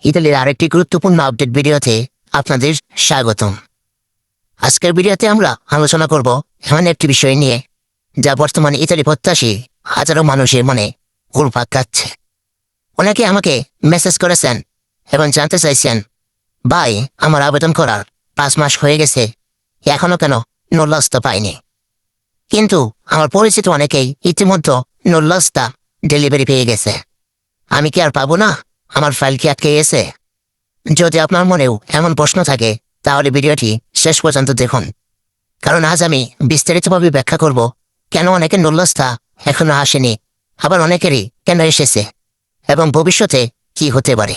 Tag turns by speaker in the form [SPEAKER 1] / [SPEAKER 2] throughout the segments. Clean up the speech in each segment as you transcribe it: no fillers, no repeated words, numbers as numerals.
[SPEAKER 1] ইতালির আরেকটি গুরুত্বপূর্ণ আপডেট ভিডিওতে আপনাদের স্বাগতম। আজকের ভিডিওতে আমরা আলোচনা করব এমন একটি বিষয় নিয়ে যা বর্তমানে ইতালি প্রত্যাশী হাজারো মানুষের মনে ঘুরপাক খাচ্ছে। অনেকে আমাকে মেসেজ করেছেন এবং জানতে চাইছেন, ভাই আমার আবেদন করার 5 মাস হয়ে গেছে, এখনো কেন নোল্লাস্তা পাইনি। কিন্তু আমার পরিচিত অনেকেই ইতিমধ্যে নোল্লাস্তা ডেলিভারি পেয়ে গেছে। আমি কি আর পাবো না? আমার ফাইল কি আটকে গেছে? যদি আপনার মনেও এমন প্রশ্ন থাকে তাহলে ভিডিওটি শেষ পর্যন্ত দেখুন, কারণ আজ আমি বিস্তারিতভাবে ব্যাখ্যা করব কেন অনেকের নোল্লাস্তা এখনো আসেনি, আবার অনেকেরই কেন এসেছে এবং ভবিষ্যতে কি হতে পারে।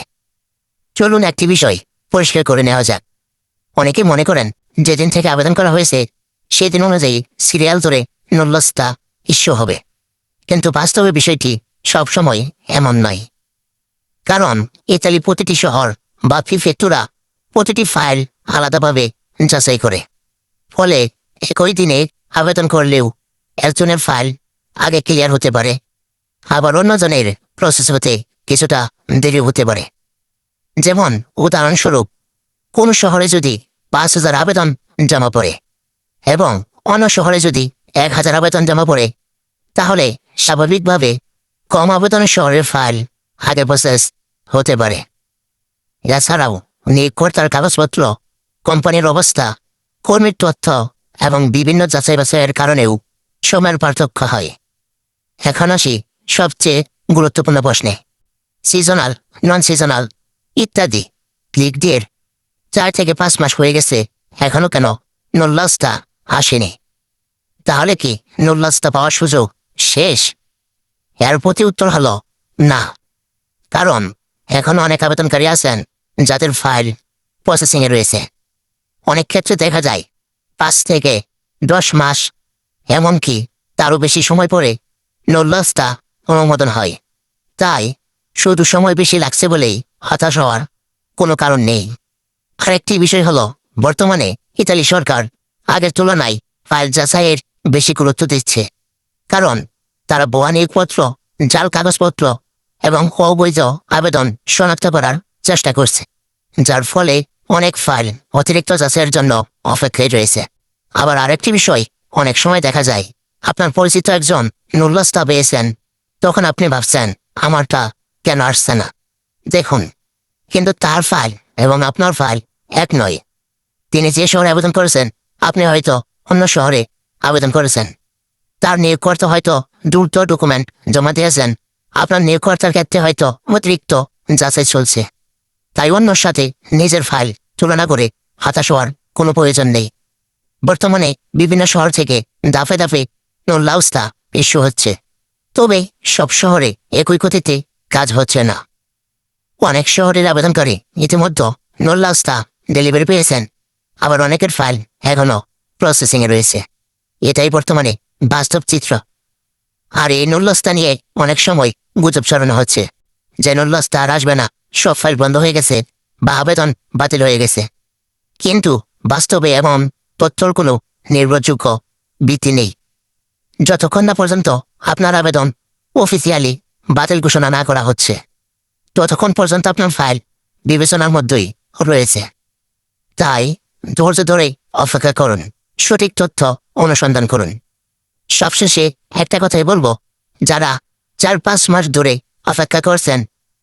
[SPEAKER 1] চলুন একটি বিষয় পরিষ্কার করে নেওয়া যাক। অনেকে মনে করেন যেদিন থেকে আবেদন করা হয়েছে সেই দিন অনুযায়ী সিরিয়াল ধরে নোল্লাস্তা ইস্যু হবে, কিন্তু বাস্তবে বিষয়টি সবসময় এমন নয়। কারণ ইতালি প্রতিটি শহর বা প্রিফেক্টুরা প্রতিটি ফাইল আলাদাভাবে যাচাই করে, ফলে একই দিনে আবেদন করলেও একজনের ফাইল আগে ক্লিয়ার হতে পারে, আবার অন্যজনের প্রসেস হতে কিছুটা দেরি হতে পারে। যেমন উদাহরণস্বরূপ, কোন শহরে যদি 5,000 আবেদন জমা পড়ে এবং অন্য শহরে যদি 1,000 আবেদন জমা পড়ে, তাহলে স্বাভাবিকভাবে কম আবেদনের শহরের ফাইল আগে প্রসেস হতে পারে। এছাড়াও নিয়োগকর্তার কাগজপত্র, কোম্পানির অবস্থা, কর্মীর তথ্য এবং বিভিন্ন যাচাই বাছাইয়ের কারণেও সময়ের পার্থক্য হয়। এখন আসি সবচেয়ে গুরুত্বপূর্ণ প্রশ্নে, সিজনাল, নন সিজনাল ইত্যাদি ক্লিক দিয়ে 4 থেকে 5 মাস হয়ে গেছে, এখনো কেন নোল্লাস্তা আসেনি? তাহলে কি নোল্লাস্তা পাওয়ার সুযোগ শেষ? এর প্রতি উত্তর হলো না, কারণ এখনো অনেক আবেদনকারী আছেন যাদের ফাইল প্রসেসিংয়ে রয়েছে। অনেক ক্ষেত্রে দেখা যায় 5 থেকে 10 মাস, এমনকি তারও বেশি সময় পরে নোল্লাস্তা অনুমোদন হয়। তাই শুধু সময় বেশি লাগছে বলেই হতাশ হওয়ার কোনো কারণ নেই। আরেকটি বিষয় হলো, বর্তমানে ইতালি সরকার আগের তুলনায় ফাইল যাচাইয়ের বেশি গুরুত্ব দিচ্ছে, কারণ তারা ভুয়া নিয়োগপত্র, জাল কাগজপত্র এবং অবৈধ আবেদন শনাক্ত করার চেষ্টা করছে, যার ফলে অনেক ফাইল অতিরিক্ত যাচাইয়ের জন্য অপেক্ষায় রয়েছে। আবার আরেকটি বিষয়, অনেক সময় দেখা যায় আপনার পরিচিত একজন নোল্লাস্তা পেয়েছেন, তখন আপনি ভাবছেন আমারটা কেন আসছে না। দেখুন, কিন্তু তার ফাইল এবং আপনার ফাইল এক নয়। তিনি যে শহরে আবেদন করেছেন, আপনি হয়তো অন্য শহরে আবেদন করেছেন। তার নিয়োগকর্তা হয়তো দ্রুত ডকুমেন্ট জমা দিয়েছেন, আপনার নিয়োগকর্তার ক্ষেত্রে হয়তো অতিরিক্ত যাচাই চলছে। তাই অন্যর সাথে নিজের ফাইল তুলনা করে হতাশ হওয়ার কোনো প্রয়োজন নেই। বর্তমানে বিভিন্ন শহর থেকে দাফে দাফে নোল্লাস্তা ইস্যু হচ্ছে, তবে সব শহরে একই গতিতে কাজ হচ্ছে না। অনেক শহরের আবেদনকারী ইতিমধ্যে নোল্লাস্তা ডেলিভারি পেয়েছেন, আবার অনেকের ফাইল এখনো প্রসেসিংয়ে রয়েছে। এটাই বর্তমানে বাস্তব চিত্র। আর এই নোল্লাস্তা নিয়ে অনেক সময় গুজব ছড়ানো হচ্ছে যে নোল্লাস্তা আর আসবে না, সব ফাইল বন্ধ হয়ে গেছে বা আবেদন বাতিল হয়ে গেছে। কিন্তু বাস্তবে এমন তথ্যর কোনো নির্ভরযোগ্য ভিত্তি নেই। যতক্ষণ না পর্যন্ত আপনার আবেদন অফিসিয়ালি বাতিল ঘোষণা না করা হচ্ছে, ততক্ষণ পর্যন্ত আপনার ফাইল বিবেচনার মধ্যেই রয়েছে। তাই ধৈর্য ধরে অপেক্ষা করুন, সঠিক তথ্য অনুসন্ধান করুন। সবশেষে একটা কথাই বলবো, যারা 4-5 মাস ধরে অপেক্ষা করছেন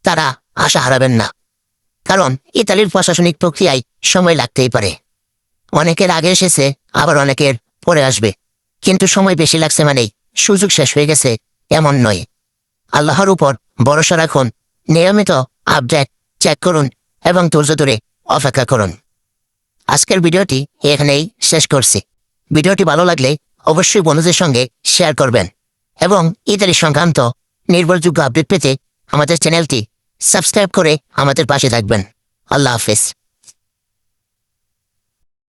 [SPEAKER 1] তারা আশা হারাবেন না, কারণ ইতালির প্রশাসনিক প্রক্রিয়ায় সময় লাগতেই পারে। অনেকের আগে এসেছে, আবার অনেকের পরে আসবে, কিন্তু সময় বেশি লাগছে মানেই সুযোগ শেষ হয়ে গেছে এমন নয়। আল্লাহর উপর ভরসা রাখুন, নিয়মিত আপডেট চেক করুন এবং ধৈর্য ধরে অপেক্ষা করুন। আজকের ভিডিওটি এখানেই শেষ করছি। ভিডিওটি ভালো লাগলে অবশ্যই বন্ধুদের সঙ্গে শেয়ার করবেন এবং ইতালি সংক্রান্ত নির্ভরযোগ্য আপডেট পেতে আমাদের চ্যানেলটি সাবস্ক্রাইব করে আমাদের পাশে থাকবেন। আল্লাহ হাফেজ।